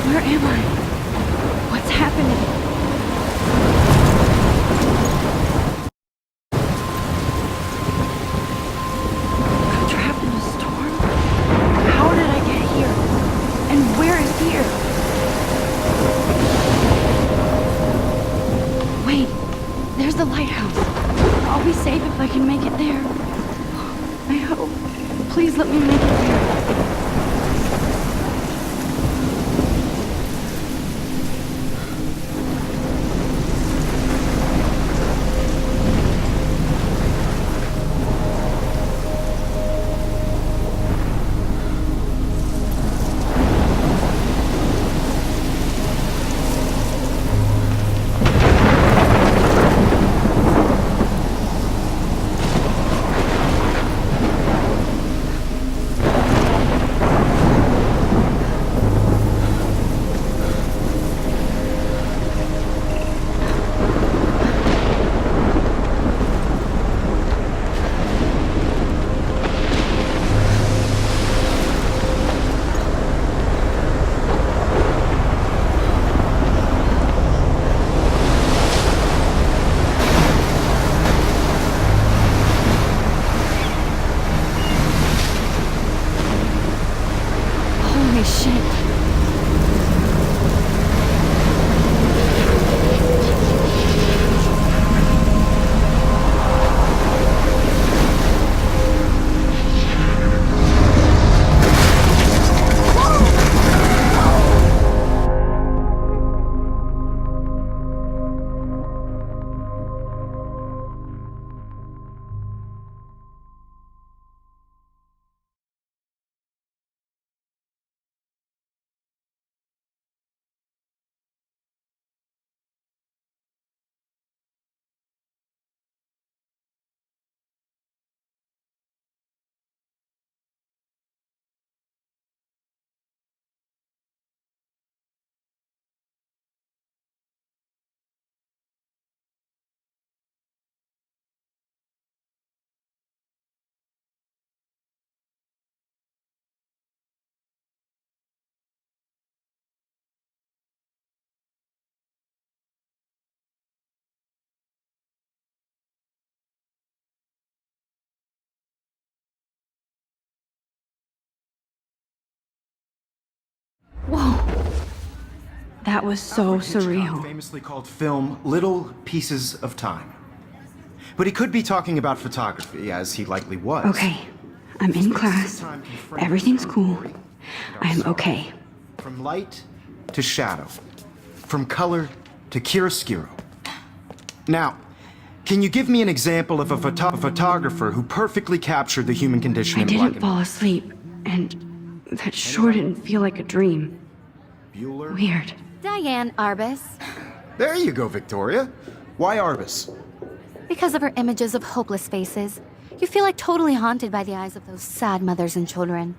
Where am I? What's happening? I'm trapped in a storm? How did I get here? And where is here? Wait, there's the lighthouse. I'll be safe if I can make it there. I hope. Please let me make it there. Holy shit. Whoa. That was so surreal. Famously called film Little Pieces of Time. But he could be talking about photography, as he likely was. Okay, I'm in class. Everything's cool. I'm okay. From light to shadow. From color to chiaroscuro. Now, can you give me an example of a photographer who perfectly captured the human condition I in black didn't and fall asleep, and that sure didn't feel like a dream. Bueller? Weird. Diane Arbus. There you go, Victoria. Why Arbus? Because of her images of hopeless faces, you feel like totally haunted by the eyes of those sad mothers and children.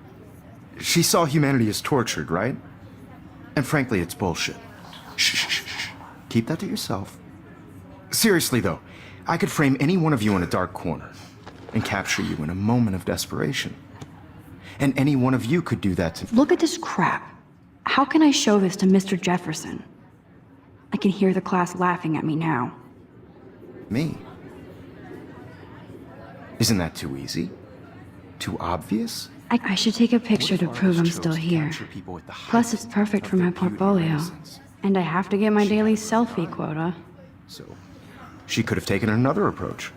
She saw humanity as tortured, right? And frankly, it's bullshit. Shh, shh, shh, shh. Keep that to yourself. Seriously, though, I could frame any one of you in a dark corner and capture you in a moment of desperation. And any one of you could do that to me. Look at this crap. How can I show this to Mr. Jefferson? I can hear the class laughing at me now. Me? Isn't that too easy? Too obvious? I should take a picture to prove I'm still here. Plus, it's perfect for my portfolio. And I have to get my daily selfie quota. So, she could have taken another approach.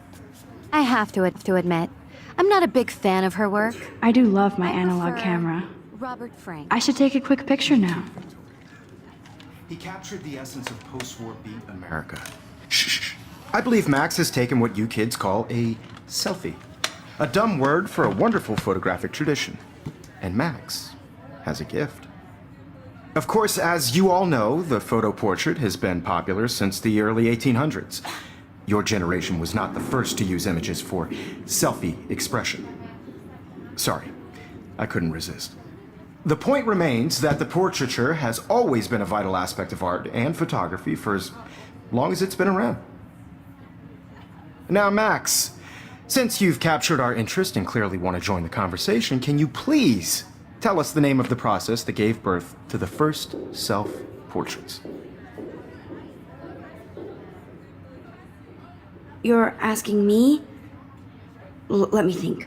I have to admit, I'm not a big fan of her work. I do love my I analog prefer camera. Robert Frank. I should take a quick picture now. He captured the essence of post-war beat America. Shh. I believe Max has taken what you kids call a selfie. A dumb word for a wonderful photographic tradition. And Max has a gift. Of course, as you all know, the photo portrait has been popular since the early 1800s. Your generation was not the first to use images for selfie expression. Sorry, I couldn't resist. The point remains that the portraiture has always been a vital aspect of art and photography for as long as it's been around. Now, Max, since you've captured our interest and clearly want to join the conversation, can you please Tell us the name of the process that gave birth to the first self-portraits. You're asking me? Let me think.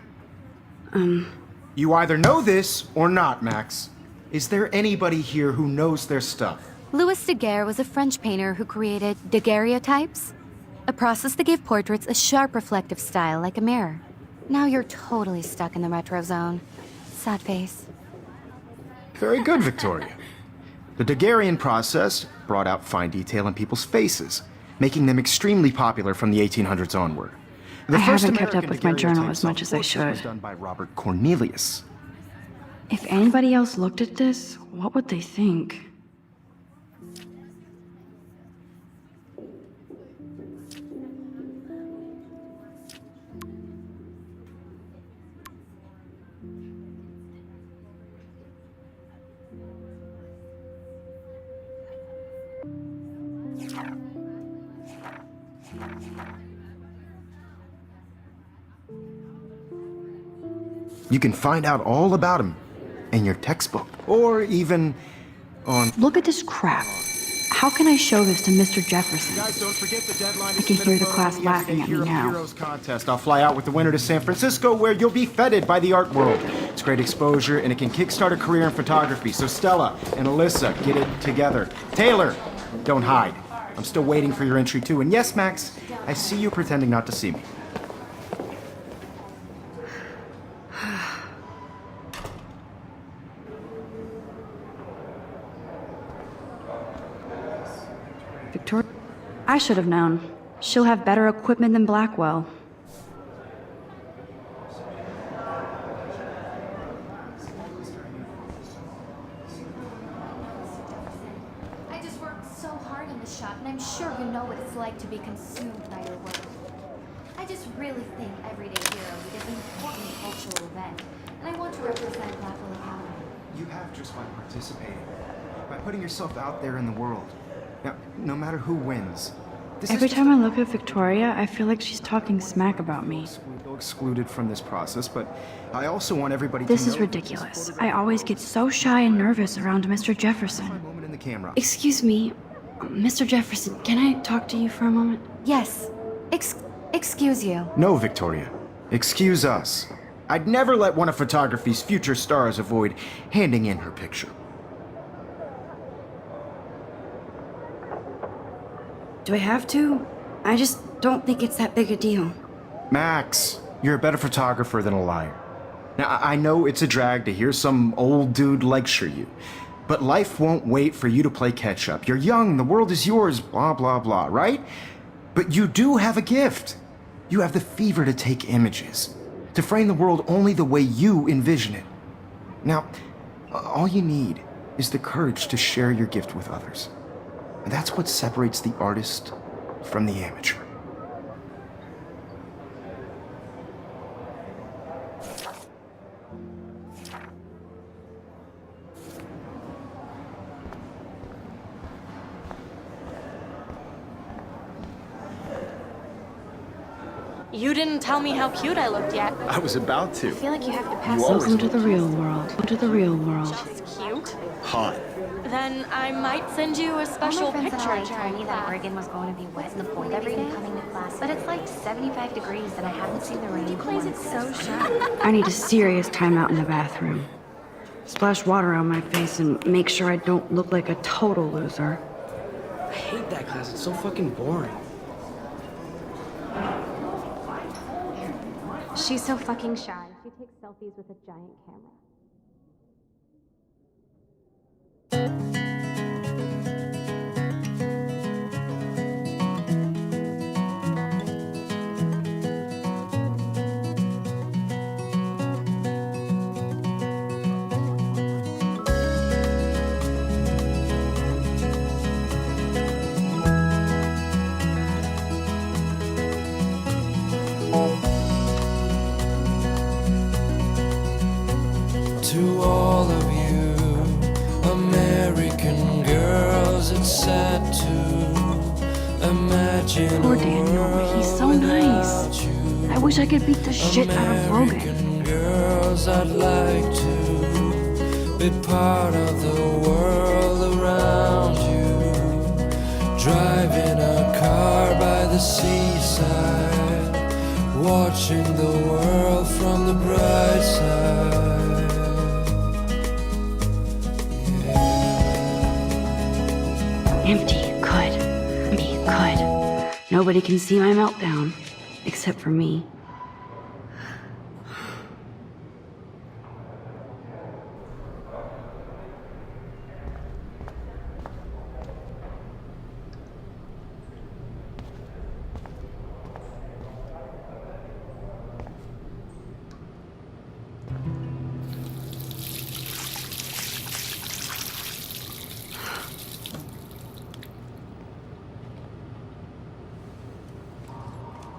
You either know this or not, Max. Is there anybody here who knows their stuff? Louis Daguerre was a French painter who created daguerreotypes, a process that gave portraits a sharp reflective style like a mirror. Now you're totally stuck in the retro zone. Sad face. Very good, Victoria. The Daguerrean process brought out fine detail in people's faces, making them extremely popular from the 1800s onward. The I first haven't kept up American with my journal daguerreotype as much as I self-portrait was should. done by Robert Cornelius. If anybody else looked at this, what would they think? You can find out all about him in your textbook, or even on... Look at this crap. How can I show this to Mr. Jefferson? Guys, don't forget the deadline. I can hear the class laughing at me now. Heroes contest. I'll fly out with the winner to San Francisco, where you'll be feted by the art world. It's great exposure, and it can kickstart a career in photography. So Stella and Alyssa, get it together. Taylor, don't hide. I'm still waiting for your entry too. And yes, Max, I see you pretending not to see me. Victoria? I should have known. She'll have better equipment than Blackwell. I just worked so hard in the shop, and I'm sure you know what it's like to be consumed by your work. I just really think Everyday Hero is an important cultural event, and I want to represent Blackwell Academy. You have just by participating, by putting yourself out there in the world. Now, no matter who wins, this Every is time I look at Victoria, I feel like she's talking smack about me. we feel excluded from this process, but I also want everybody This to is know ridiculous. I always get so shy and nervous around Mr. my Jefferson. moment in the camera. Excuse me, Mr. Jefferson, can I talk to you for a moment? Yes. Excuse you. No, Victoria. Excuse us. I'd never let one of photography's future stars avoid handing in her picture. Do I have to? I just don't think it's that big a deal. Max, you're a better photographer than a liar. Now, I know it's a drag to hear some old dude lecture you, but life won't wait for you to play catch up. You're young, the world is yours, blah, blah, blah, right? But you do have a gift. You have the fever to take images, to frame the world only the way you envision it. Now, all you need is the courage to share your gift with others. And that's what separates the artist from the amateur. You didn't tell me how cute I looked yet. I was about to. I feel like you have to pass You always Welcome to the real world. Welcome to the real world. Just cute. hot. Then I might send you a special All my friends picture and I in told me that class. Oregon was going to be wet in the point every day, coming to class. But it's like 75 degrees and I haven't seen the rain. Plays it so shy. I need a serious timeout in the bathroom. Splash water on my face and make sure I don't look like a total loser. I hate that class. It's so fucking boring. She's so fucking shy. She takes selfies with a giant camera. To all of you American girls, it's sad to imagine Poor a Daniel, world he's so nice. without you. I wish I could beat the shit out of Logan. American girls, I'd like to be part of the world around you. Driving a car by the seaside, watching the world from the bright side. Empty, good. Empty, good. Nobody can see my meltdown, except for me.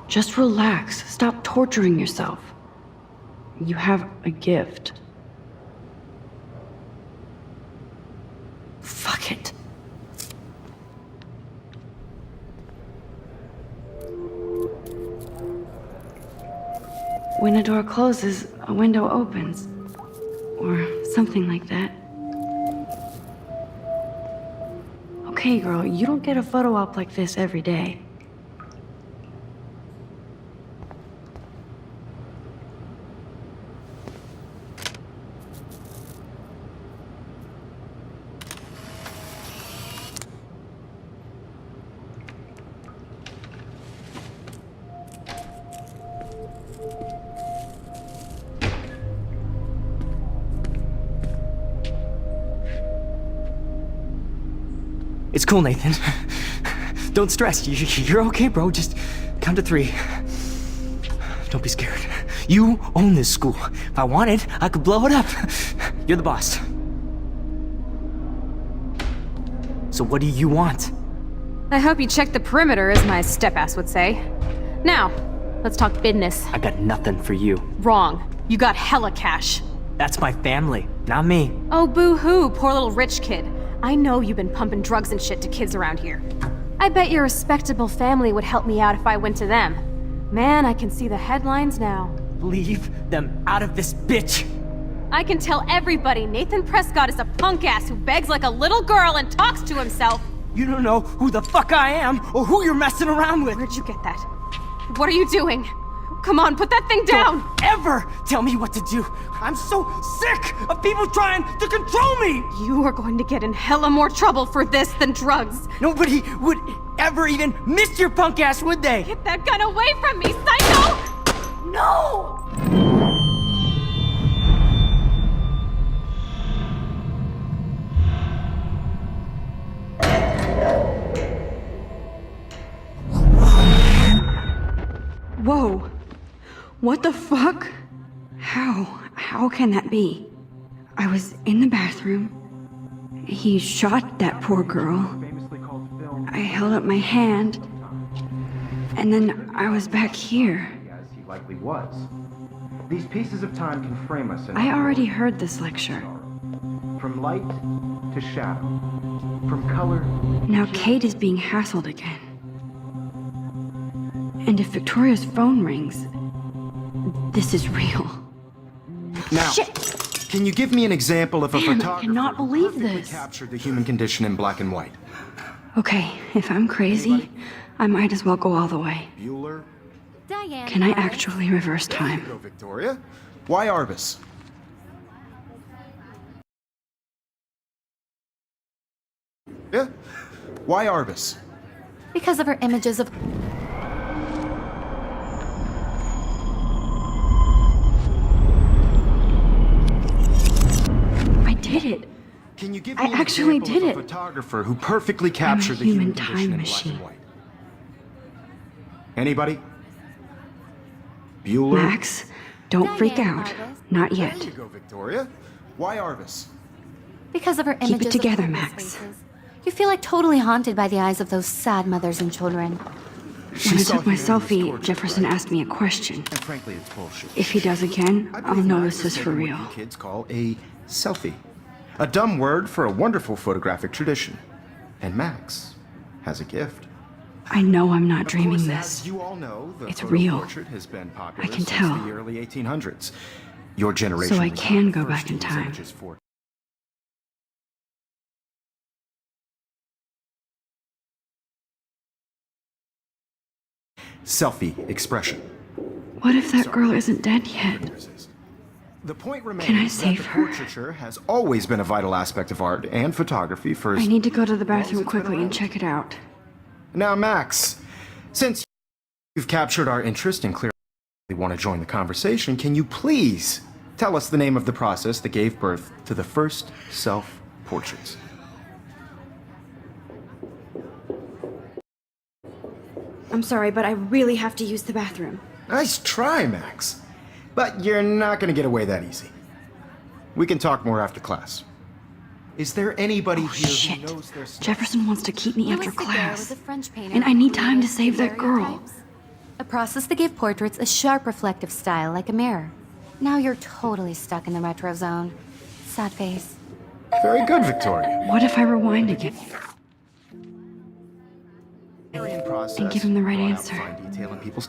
Just relax. Stop torturing yourself. You have a gift. Fuck it. When a door closes, a window opens. Or something like that. Okay, girl, you don't get a photo op like this every day. It's cool, Nathan. Don't stress. You're okay, bro. Just count to 3. Don't be scared. You own this school. If I wanted, I could blow it up. You're the boss. So what do you want? I hope you checked the perimeter, as my step-ass would say. Now, let's talk business. I got nothing for you. Wrong. You got hella cash. That's my family, not me. Oh, boo-hoo, poor little rich kid. I know you've been pumping drugs and shit to kids around here. I bet your respectable family would help me out if I went to them. Man, I can see the headlines now. Leave them out of this bitch. I can tell everybody Nathan Prescott is a punk ass who begs like a little girl and talks to himself. You don't know who the fuck I am or who you're messing around with. Where'd you get that? What are you doing? Come on, put that thing down! Don't ever tell me what to do. I'm so sick of people trying to control me. You are going to get in hella more trouble for this than drugs. Nobody would ever even miss your punk ass, would they? Get that gun away from me, psycho! No! Whoa. What the fuck? How can that be? I was in the bathroom. He shot that poor girl. I held up my hand. And then I was back here. As he likely was. These pieces of time can frame us in I already heard this lecture. from light to shadow, from color. Now Kate is being hassled again. And if Victoria's phone rings, this is real. Now, Shit! can you give me an example of a Man, I photographer cannot who believe perfectly this. captured the human condition in black and white? Okay, if I'm crazy, I might as well go all the way. Bueller? Diane. Can I Arbus. actually reverse There you time? go, Victoria. Why Arbus? Yeah? Why Arbus? Because of her images of. I did it. Can you give I me an actually example did of a it. photographer who perfectly captured the human human condition time in black and machine. white? Anybody? Bueller? Max, don't freak Diane out. Arbus. Not There yet. you go, Victoria. Why Arbus? Because of her Keep it images together, of Max. faces. You feel like totally haunted by the eyes of those sad mothers and children. When I saw took my humanity as selfie, torture, Jefferson right? asked me a question. And frankly, it's bullshit. If he does again, I I'll believe know Max this has is for taken real. what you kids call a selfie. A dumb word for a wonderful photographic tradition. And Max has a gift. I know I'm not Of dreaming course, this. As you all know, the It's photo real. portrait has been popular I can since tell. the early 1800s. Your generation So I was can not go the first back in to use time. images for selfie expression. What if that girl isn't dead yet? The point remains Can I that save the her? portraiture has always been a vital aspect of art and photography for... I need to go to the bathroom quickly and check it out. Now, Max, since you've captured our interest and clearly want to join the conversation, can you please tell us the name of the process that gave birth to the first self-portraits? I'm sorry, but I really have to use the bathroom. Nice try, Max. But you're not going to get away that easy. We can talk more after class. Is there anybody Oh, here shit. who knows their stuff? Jefferson wants to keep me after Louis Daguerre class. was a French painter And I need who time to created save that girl. stereotypes. A process that gave portraits a sharp reflective style like a mirror. Now you're totally stuck in the retro zone. Sad face. Very good, Victoria. What if I rewind again? Process give him the right brought out answer. fine detail in people's